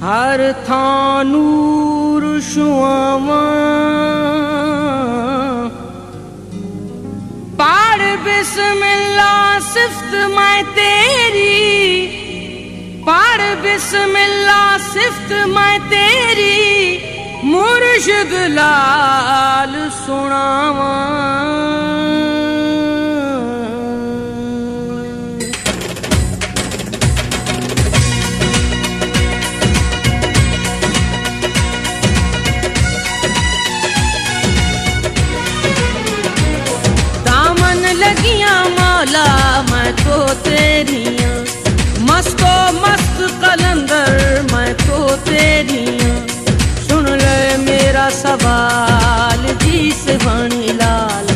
हर थां नूर शुआवां पढ़ बिस्मिल्लाह सिफ्त मैं तेरी, पढ़ बिस्मिल्लाह सिफ्त मैं तेरी, मुर्शिद लाल सुनावां। लगियां मौला मैं तो तेरियां, मस्तो मस्त कलंदर मैं तो तेरियां। सुन ले मेरा सवाल जी से बनी लाल,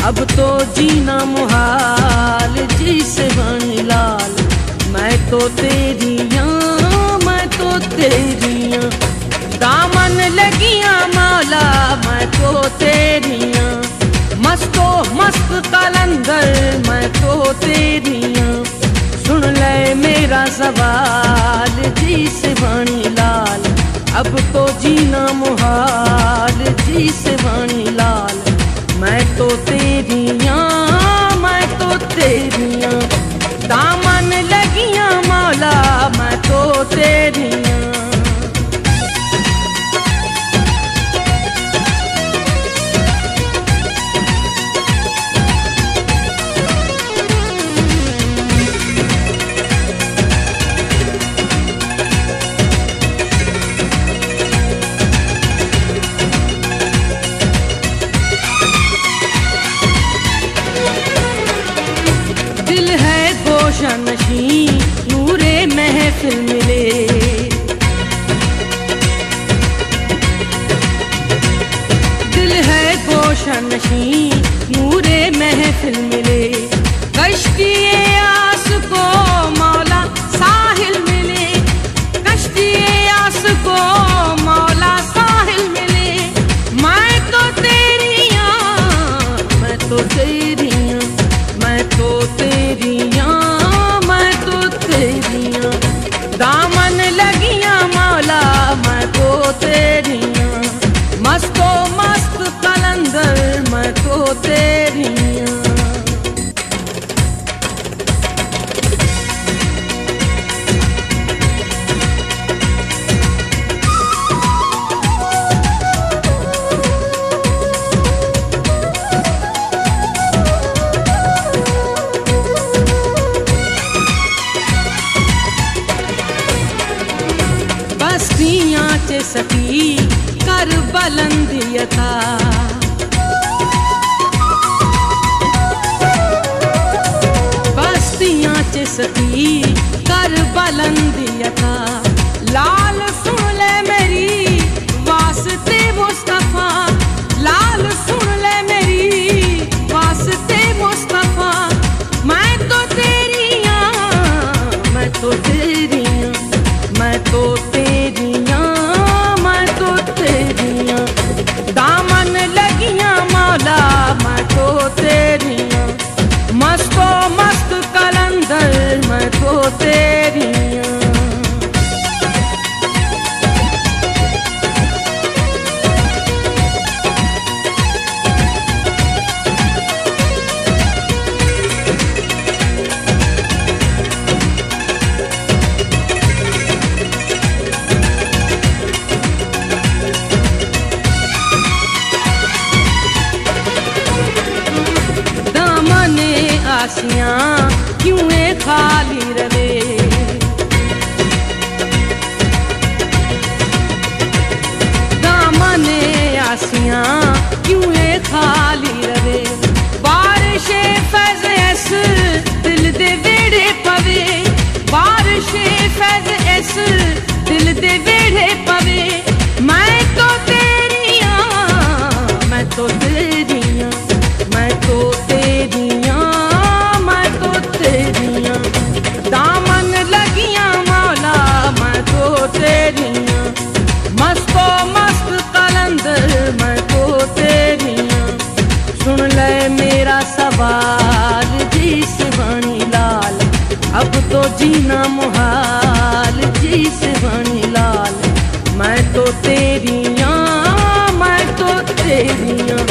अब तो जीना मुहाल जी से बनी लाल। मैं तो तेरियां, मैं तो तेरियां, दामन लगियां मौला मैं तो तेरियां, मस्तो मस्त कलंदर मैं तो तेरियां। सुन ले मेरा सवाल जी से बनी लाल, अब तो जीना मुहाल जी से बनी लाल। मैं तो तेरियां, मैं तो तेरियां, दामन लगियां मौला मैं तो तेरियां। दिल है गोशा नशीं नूरे महफिल मिले, दिल है गोशा नशीं नूरे महफिल मिले। कश्तिए आस को मौला साहिल मिले, कश्तिए आस को मौला साहिल मिले। मैं तो तेरियां, मैं तो तेरियां, मैं तो तेरियां, मैं तो तेरियां, दामन लगियां मौला मैं तो तेरियां। मस्तो मस्त कलंदर मैं तो तेरियां। बस्तियां च सती कर बुलंदियता, बस्तियां च सती कर बुलंदियता। लाल सुन ले मेरी वास्ते मुस्तफा, लाल सुन ले मेरी वास्ते मुस्तफा। मैं तो तेरियां, मैं तो तेरियां, मैं तो तेरियां, मैं तो तेरियां, दामन लगियां मौला मैं तो तेरियां। मस्तो मस्त कलंदर मैं तो तेरियां। आसियां क्यों खाली रवे, दामने आसियां क्यों खाली रवे। बारिशे फैज़ ऐस दिल दे वेड़े पवे, बारिशे फैज़ ऐस दिल दे वेड़े पवे। मैं तो तेरियां, मैं तो तेरियां, मैं तो तेरियां, दामन लगियां मौला मैं तो तेरियां। मस्तो मस्त कलंदर मैं तो तेरियां। सुन ले मेरा सवाल जी से बनी लाल, अब तो जीना मुहाल जी से बनी लाल। तेरियां,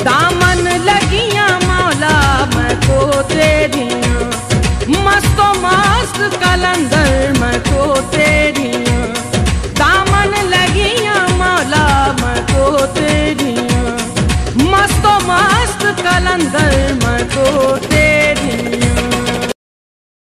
दामन लगियां मौला मैं तो तेरियां, मस्तो मस्त